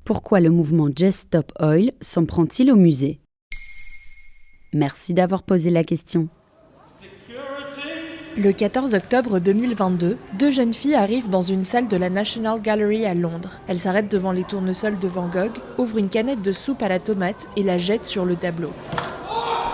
Pourquoi le mouvement Just Stop Oil s'en prend-il au musée ? Merci d'avoir posé la question. Le 14 octobre 2022, deux jeunes filles arrivent dans une salle de la National Gallery à Londres. Elles s'arrêtent devant les tournesols de Van Gogh, ouvrent une canette de soupe à la tomate et la jettent sur le tableau.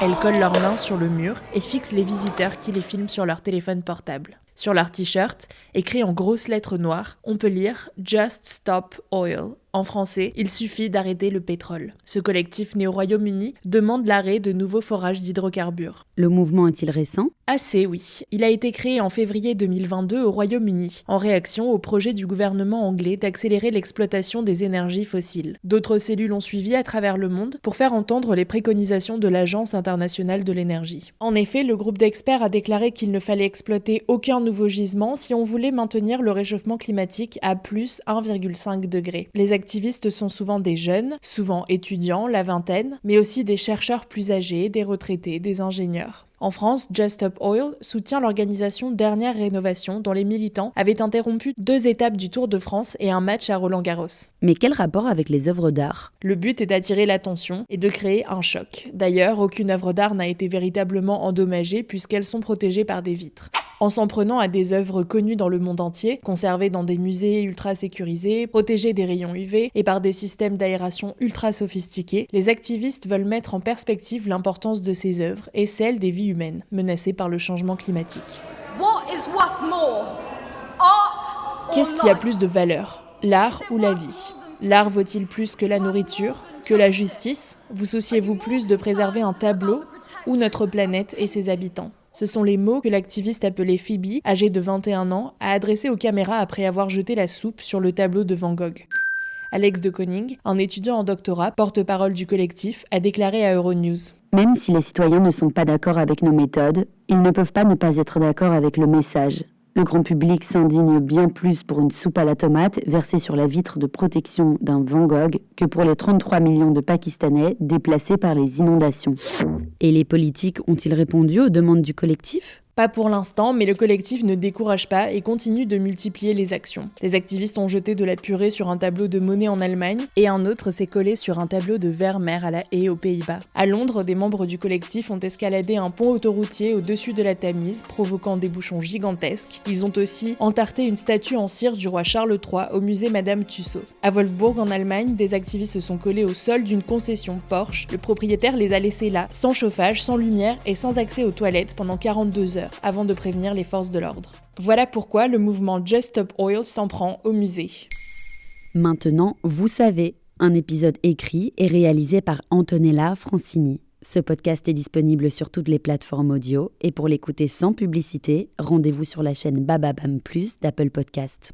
Elles collent leurs mains sur le mur et fixent les visiteurs qui les filment sur leur téléphone portable. Sur leur t-shirt, écrit en grosses lettres noires, on peut lire « Just Stop Oil ». En français, il suffit d'arrêter le pétrole. Ce collectif né au Royaume-Uni demande l'arrêt de nouveaux forages d'hydrocarbures. Le mouvement est-il récent ? Assez, oui. Il a été créé en février 2022 au Royaume-Uni, en réaction au projet du gouvernement anglais d'accélérer l'exploitation des énergies fossiles. D'autres cellules ont suivi à travers le monde pour faire entendre les préconisations de l'Agence internationale de l'énergie. En effet, le groupe d'experts a déclaré qu'il ne fallait exploiter aucun nouveau gisement si on voulait maintenir le réchauffement climatique à plus 1,5 degré. Les activistes sont souvent des jeunes, souvent étudiants, la vingtaine, mais aussi des chercheurs plus âgés, des retraités, des ingénieurs. En France, Just Stop Oil soutient l'organisation Dernière Rénovation dont les militants avaient interrompu 2 étapes du Tour de France et un match à Roland-Garros. Mais quel rapport avec les œuvres d'art ? Le but est d'attirer l'attention et de créer un choc. D'ailleurs, aucune œuvre d'art n'a été véritablement endommagée puisqu'elles sont protégées par des vitres. En s'en prenant à des œuvres connues dans le monde entier, conservées dans des musées ultra sécurisés, protégées des rayons UV et par des systèmes d'aération ultra sophistiqués, les activistes veulent mettre en perspective l'importance de ces œuvres et celle des vies humaines menacées par le changement climatique. Qu'est-ce qui a plus de valeur ? L'art ou la vie ? L'art vaut-il plus que la nourriture, que la justice ? Vous souciez-vous plus de préserver un tableau ou notre planète et ses habitants ? Ce sont les mots que l'activiste appelée Phoebe, âgée de 21 ans, a adressés aux caméras après avoir jeté la soupe sur le tableau de Van Gogh. Alex de Koning, un étudiant en doctorat, porte-parole du collectif, a déclaré à Euronews. Même si les citoyens ne sont pas d'accord avec nos méthodes, ils ne peuvent pas ne pas être d'accord avec le message. Le grand public s'indigne bien plus pour une soupe à la tomate versée sur la vitre de protection d'un Van Gogh que pour les 33 millions de Pakistanais déplacés par les inondations. Et les politiques ont-ils répondu aux demandes du collectif ? Pas pour l'instant, mais le collectif ne décourage pas et continue de multiplier les actions. Les activistes ont jeté de la purée sur un tableau de Monet en Allemagne et un autre s'est collé sur un tableau de Vermeer à La Haye aux Pays-Bas. À Londres, des membres du collectif ont escaladé un pont autoroutier au-dessus de la Tamise, provoquant des bouchons gigantesques. Ils ont aussi entarté une statue en cire du roi Charles III au musée Madame Tussauds. À Wolfsburg, en Allemagne, des activistes se sont collés au sol d'une concession Porsche. Le propriétaire les a laissés là, sans chauffage, sans lumière et sans accès aux toilettes pendant 42 heures. Avant de prévenir les forces de l'ordre. Voilà pourquoi le mouvement Just Stop Oil s'en prend au musée. Maintenant, vous savez, un épisode écrit et réalisé par Antonella Francini. Ce podcast est disponible sur toutes les plateformes audio et pour l'écouter sans publicité, rendez-vous sur la chaîne Bababam Plus d'Apple Podcast.